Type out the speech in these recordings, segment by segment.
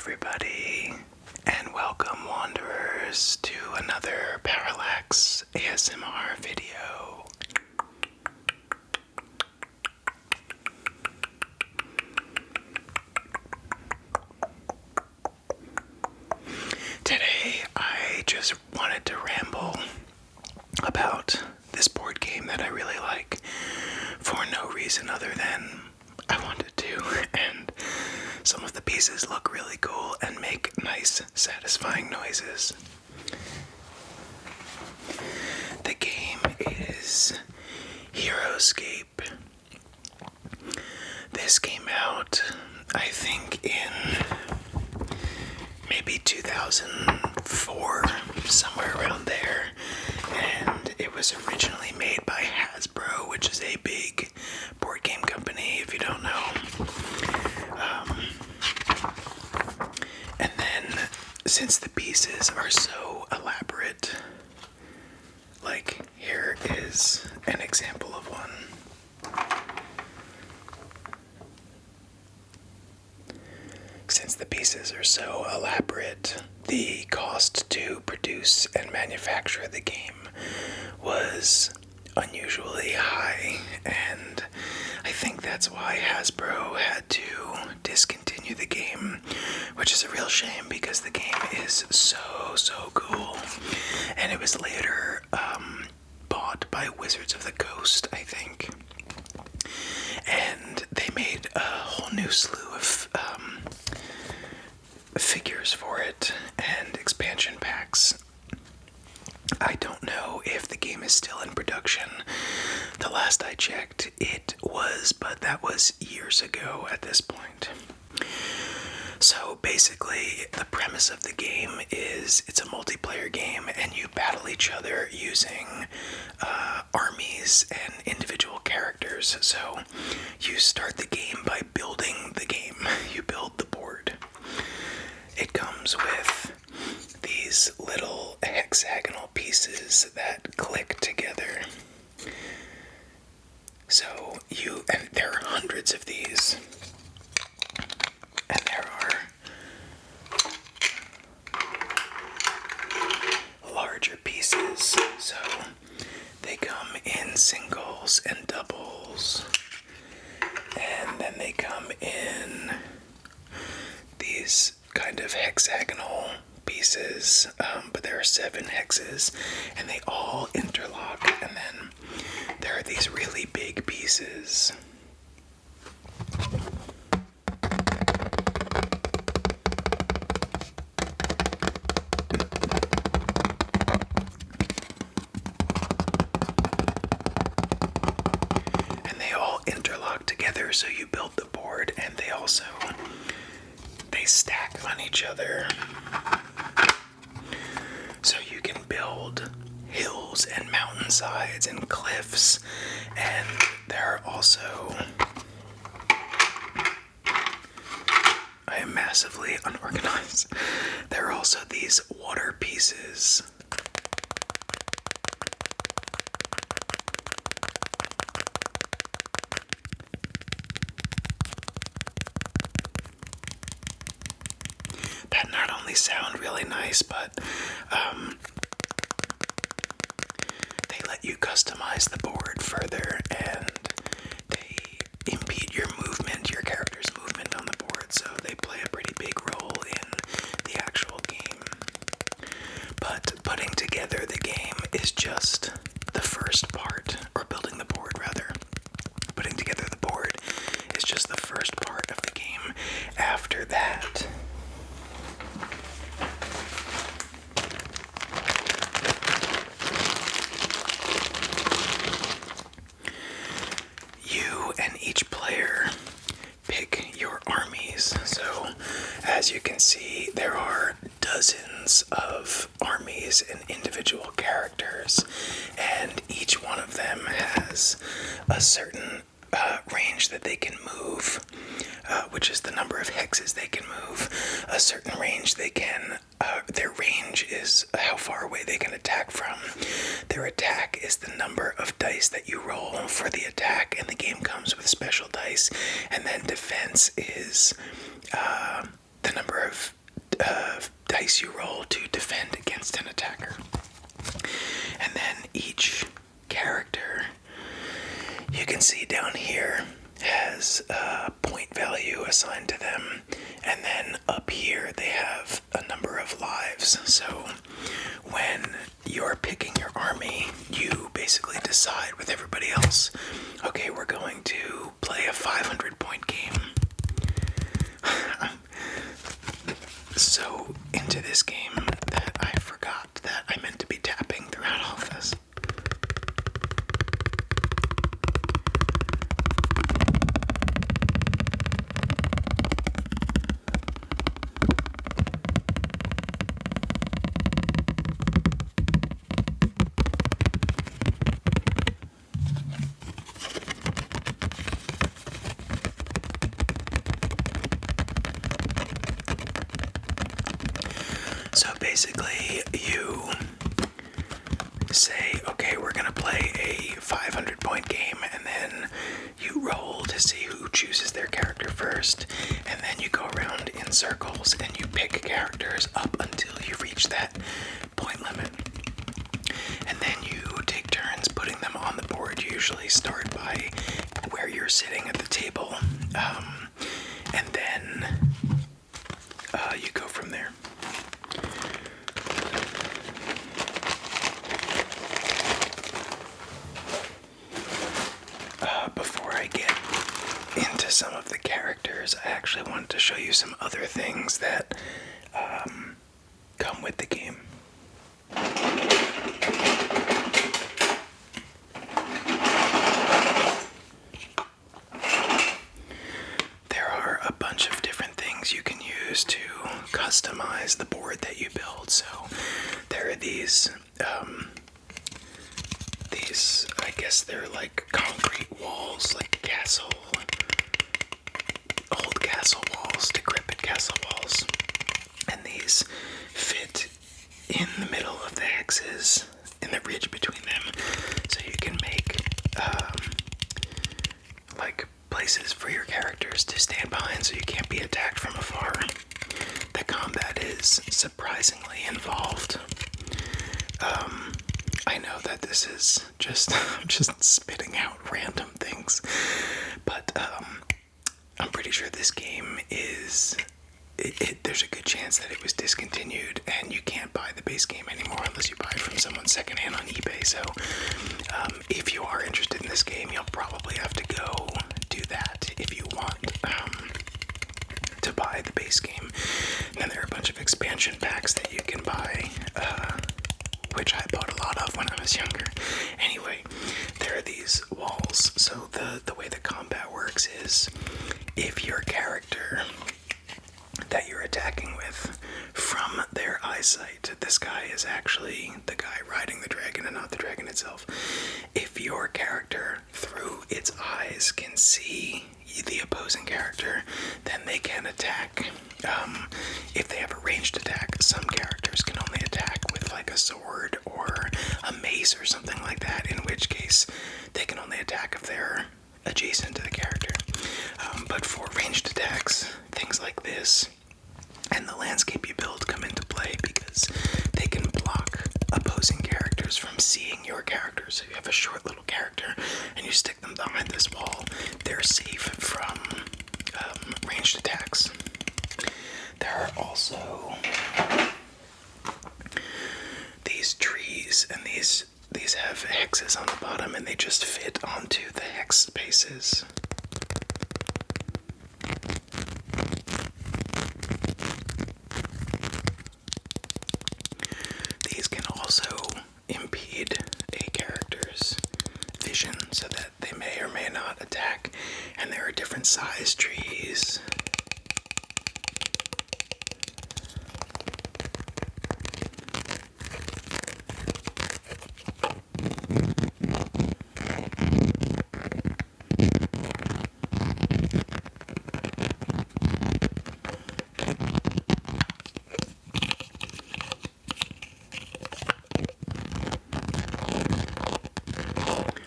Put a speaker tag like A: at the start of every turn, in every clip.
A: everybody, and welcome wanderers to another Parallax ASMR video. Today I just wanted to ramble about this board game that I really like for no reason other than I wanted to, and some of the pieces look really cool and make nice, satisfying noises. The game is Heroescape. This came out, I think, in maybe 2004, somewhere around there, and it was originally made by Hasbro, which is a big board game company, if you don't know. And then, since the pieces are so elaborate, like here is an example of one. Since the pieces are so elaborate, the cost to produce and manufacture the game was unusually high, and I think that's why Hasbro had to discontinue the game, which is a real shame because the game is so cool. And it was later bought by Wizards of the Coast, I think, and they made a whole new slew of figures for it and expansion packs. I don't know if the game is still in production. The last I checked, it was, but that was years ago at this point. So basically, the premise of the game is it's a multiplayer game and you battle each other using armies and individual characters. So you start the game by building the game. You build the board. It comes with these little hexagonal pieces that click together. So and there are hundreds of these, and there are larger pieces, so they come in singles and doubles, and then they come in these kind of hexagonal pieces, but there are 7 hexes, and they all interlock, and then there are these really big pieces. And they all interlock together, so you build the board, and they stack on each other. So you can build hills and mountainsides and cliffs, and there are also, I am massively unorganized, there are also these water pieces. That not only sound really nice, but they let you customize the board further, and they impede your movement, your character's movement on the board, so they play a pretty big role in the actual game. But putting together the game is just the first part, or building the board rather. Putting together the board is just the first part of the game. After that, and each player pick your armies. So as you can see, there are dozens of armies and individual characters, and each one of them has a certain range that they can move, which is the number of hexes they can move. A certain range they can, their range is how far away they can attack from. Their attack is the number of dice that you roll for the attack, and the game comes with special dice. And then defense is the number of against an attacker. And then each character, you can see down here, has a point value assigned to them, and then up here they have a number of lives. So when you're picking your army, you basically decide with everybody else, okay, we're going to play a 500 point game. So into this game that I forgot that I meant to be tapping throughout all of this. So basically, you say, okay, we're going to play a 500 point game, and then you roll to see who chooses their character first, and then you go around in circles and you pick characters up until you reach that point limit. And then you take turns putting them on the board. You usually start by where you're sitting at the table, and then you go from there. Before I get into some of the characters, I actually wanted to show you some other things that come with the game. There are a bunch of different things you can use to customize the board that you build. So there are these, I guess they're like concrete walls, like old castle walls, decrepit castle walls. And these fit in the middle of the hexes, in the ridge between them. So you can make, like places for your characters to stand behind so you can't be attacked from afar. The combat is surprisingly involved. I know that this is just spitting out random things, but I'm pretty sure this game is. There's a good chance that it was discontinued, and you can't buy the base game anymore unless you buy it from someone secondhand on eBay. So, if you are interested in this game, you'll probably have to go do that if you want to buy the base game. And there are a bunch of expansion packs that you can buy, which I bought a lot of when I was younger. Anyway, there are these walls. So the way the combat works is, if your character that you're attacking with, from their eyesight, this guy is actually the guy riding the dragon and not the dragon itself. If your character, through its eyes, can see the opposing character, then they can attack. If they have a ranged attack, some characters can only attack with like a sword or a mace or something like that, in which case they can only attack if they're adjacent to the character. But for ranged attacks, things like this and the landscape you build come into play, because they can block opposing characters from seeing your character. So you have a short little character and you stick them behind this wall, they're safe from ranged attacks. There are also these trees, and these have hexes on the bottom, and they just fit onto the hex spaces. These can also impede a character's vision so that they may or may not attack, and there are different size trees.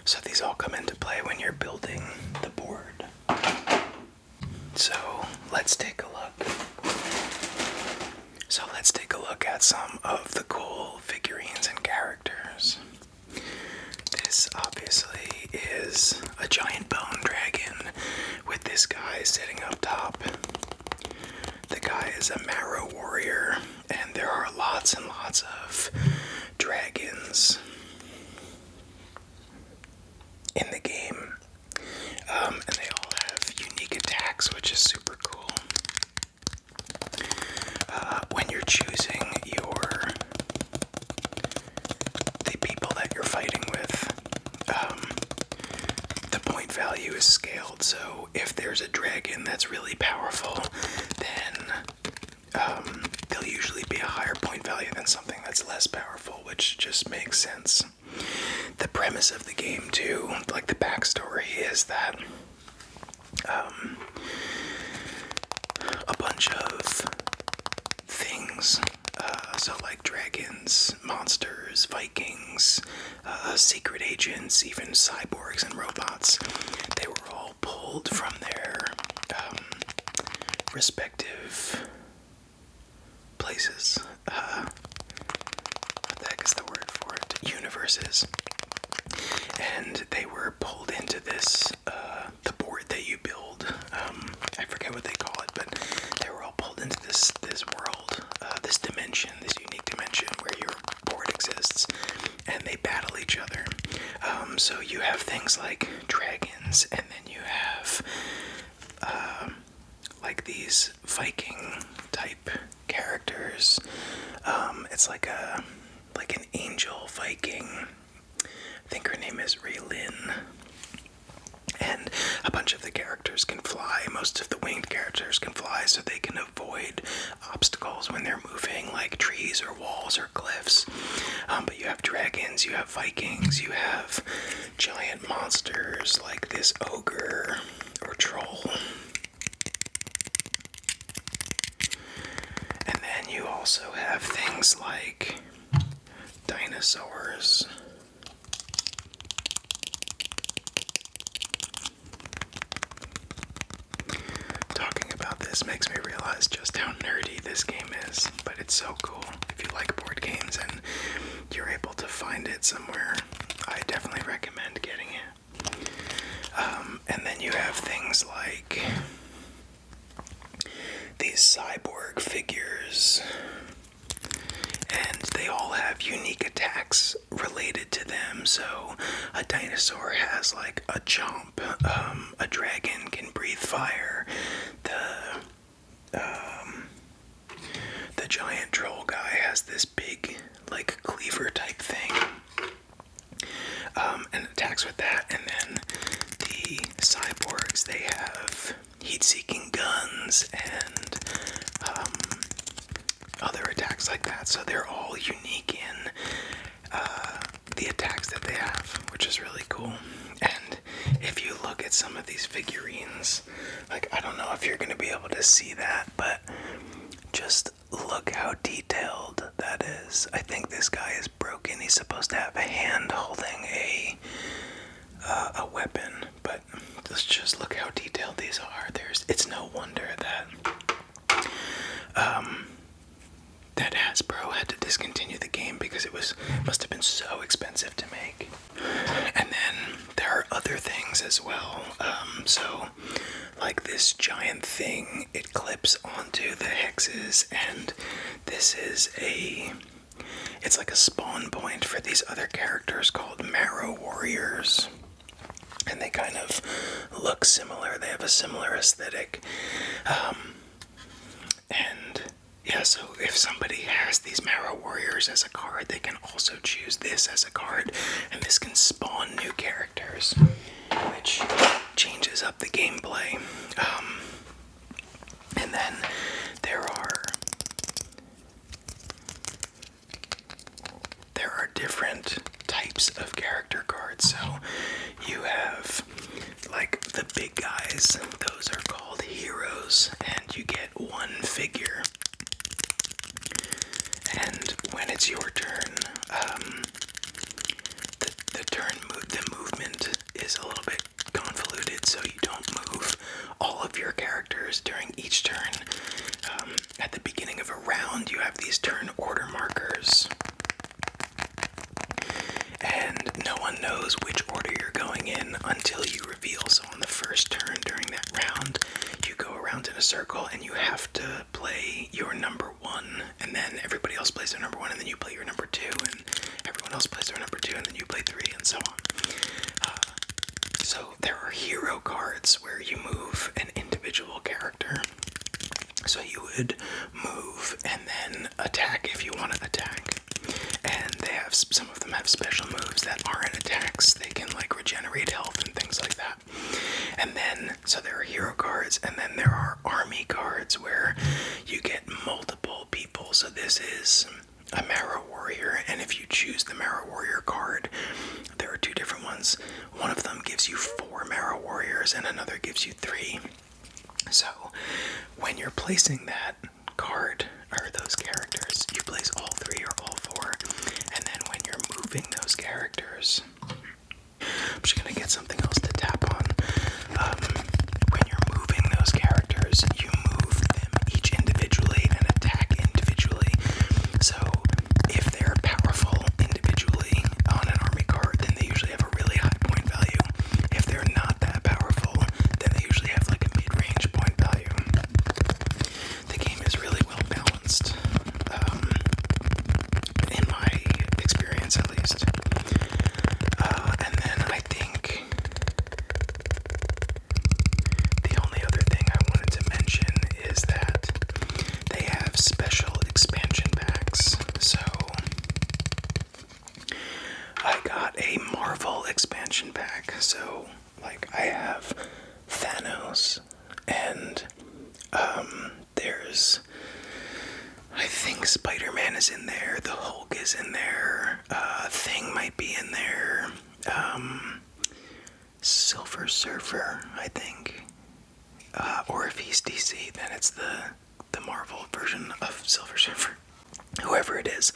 A: So these all come into play when you're building the board. So let's take a look. at some of the cool figurines and characters. This obviously is a giant bone dragon with this guy sitting up top. The guy is a marrow warrior, and there are lots and lots of dragons in the game. And they all have unique attacks, which is super cool. When you're choosing the people that you're fighting with, the point value is scaled. So if there's a dragon that's really powerful, then there'll usually be a higher point value than something that's less powerful, which just makes sense. The premise of the game, too, like the backstory, is that a bunch of things, so like dragons, monsters, Vikings, secret agents, even cyborgs and robots, they were all pulled from their respective places. What the heck is the word for it? Universes. And they were pulled into this, the board that you build. I forget what they call it, but they were all pulled into this world, this dimension, this unique dimension where your board exists, and they battle each other. So you have things like dragons, and then you have like these Viking type characters. It's like an angel Viking. I think her name is Raylin. And a bunch of the characters can fly. Most of the winged characters can fly, so they can avoid obstacles when they're moving, like trees or walls or cliffs. But you have dragons, you have Vikings, you have giant monsters like this ogre or troll. And then you also have things like dinosaurs. Talking about this makes me realize just how nerdy this game is, but it's so cool. If you like board games and you're able to find it somewhere, I definitely recommend getting it. And then you have things like these cyborg figures, and they all have unique attacks related to them. So a dinosaur has like a chomp, a dragon can breathe fire, the giant troll guy has this big like cleaver type thing, and attacks with that. And then the cyborgs, they have heat-seeking guns and other attacks like that. So they're all unique in the attacks that they have, which is really cool. And if you look at some of these figurines, like, I don't know if you're going to be able to see that, but just look how detailed that is. I think this guy is broken. He's supposed to have a hand holding a weapon, but let's just look how detailed these are. It's no wonder that that Hasbro had to discontinue the game, because it must have been so expensive to make. And then there are other things as well. So like this giant thing, it clips onto the hexes, and this is it's like a spawn point for these other characters called Marrow Warriors. And they kind of look similar. They have a similar aesthetic. And yeah, so if somebody has these Marrow Warriors as a card, they can also choose this as a card, and this can spawn new characters, which changes up the gameplay. And then there are different types of character cards. So you have like the big guys, those are called heroes, and you get one figure. And when it's your turn, the movement is a little bit convoluted, so you don't move all of your characters during each turn. At the beginning of a round, you have these turn order plays their number 1, and then you play your number 2, and everyone else plays their number 2, and then you play 3, and so on. So there are hero cards where you move an individual character. So you would move and then attack if you want to attack. And they have, some of them have special moves that aren't attacks. They can like regenerate health and things like that. And then, so there are hero cards, and then there are army cards where you get multiple people. So this is a Marrow Warrior, and if you choose the Marrow Warrior card, there are 2 different ones. One of them gives you 4 Marrow Warriors, and another gives you 3. So when you're placing that card, or those characters, you place all 3 or all 4, and then when you're moving those characters, I'm just gonna get something else to tap on. When you're moving those characters, you move them each individually and attack individually. So if they're powerful individually on an army card, then they usually have a really high point value. If they're not that powerful, then they usually have like a mid-range point value. The game is really well balanced, in my experience at least. And then I think the only other thing I wanted to mention is that they have special expansion packs. So I got a Marvel expansion pack. So like I have Thanos, and there's, I think Spider-Man is in there, the Hulk is in there, Thing might be in there, Silver Surfer, I think. Or if he's DC, then it's the Marvel version of Silver Surfer. Whoever it is.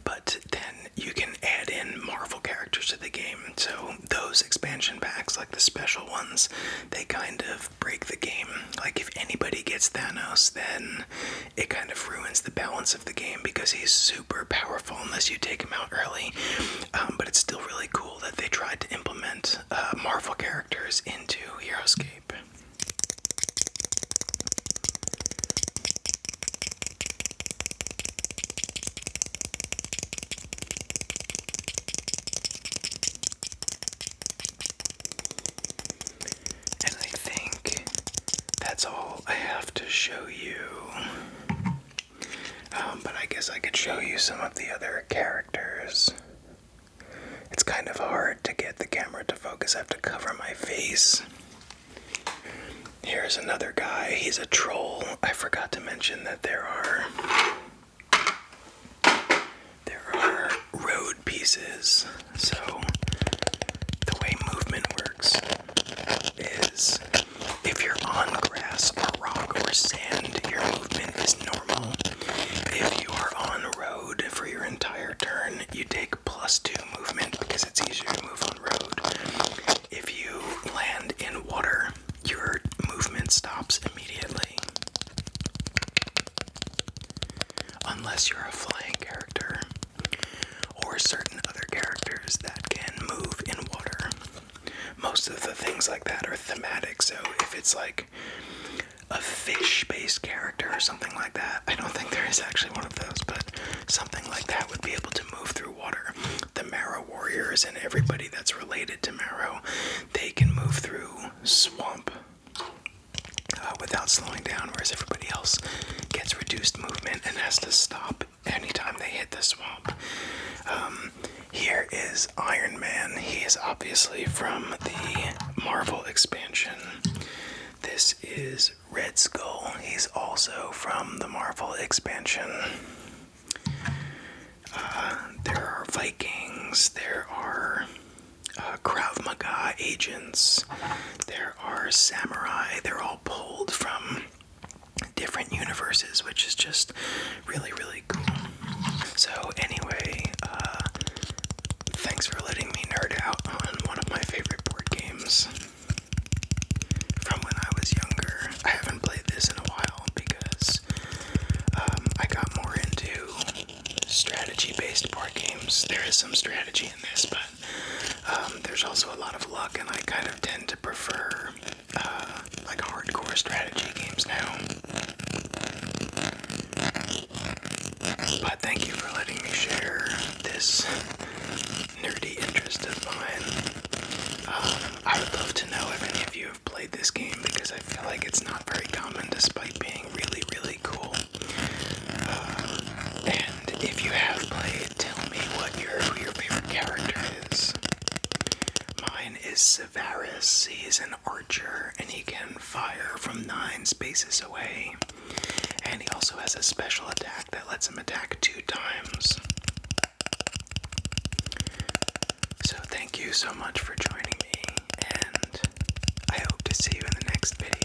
A: But then you can add in Marvel characters to the game. So those expansion packs, like the special ones, they kind of break the game. Like if anybody gets Thanos, then it kind of ruins the balance of the game because he's super powerful unless you take him out early. But it's still really cool that they tried to implement Marvel characters into Heroescape. That's all I have to show you. But I guess I could show you some of the other characters. It's kind of hard to get the camera to focus. I have to cover my face. Here's another guy. He's a troll. I forgot to mention that there are road pieces. So the way movement works is if you're on grass or rock or sand, your movement is normal. If you are on road for your entire turn, you take +2 movement because it's easier to move on road. If you land in water, your movement stops immediately. Unless you're a flying character or certain other characters that can move in water. Most of the things like that are thematic, so if it's like a fish-based character or something like that, I don't think there is actually one of those, but something like that would be able to move through water. The Marrow Warriors and everybody that's related to Marrow, they can move through swamp without slowing down, whereas everybody else gets reduced movement and has to stop anytime they hit the swamp. Here is Iron Man. He is obviously from the Marvel expansion. This is Red Skull. He's also from the Marvel expansion. There are Vikings. There are Krav Maga agents. There are samurai. They're all pulled from different universes, which is just really, really cool. So anyway, thanks for letting me nerd out on one of my favorite board games from when I was younger. I haven't played this in a while because I got more into strategy-based board games. There is some strategy in this, but there's also a lot of luck, and I kind of tend to prefer like hardcore strategy games now. But thank you for letting me share this nerdy interest of mine. I would love to know if any of you have played this game because I feel like it's not very common despite being really, really cool. And if you have played, tell me who your favorite character is. Mine is Severus. He's an archer and he can fire from 9 spaces away. And he also has a special attack that lets him attack 2 times. So thank you so much for joining me, and I hope to see you in the next video.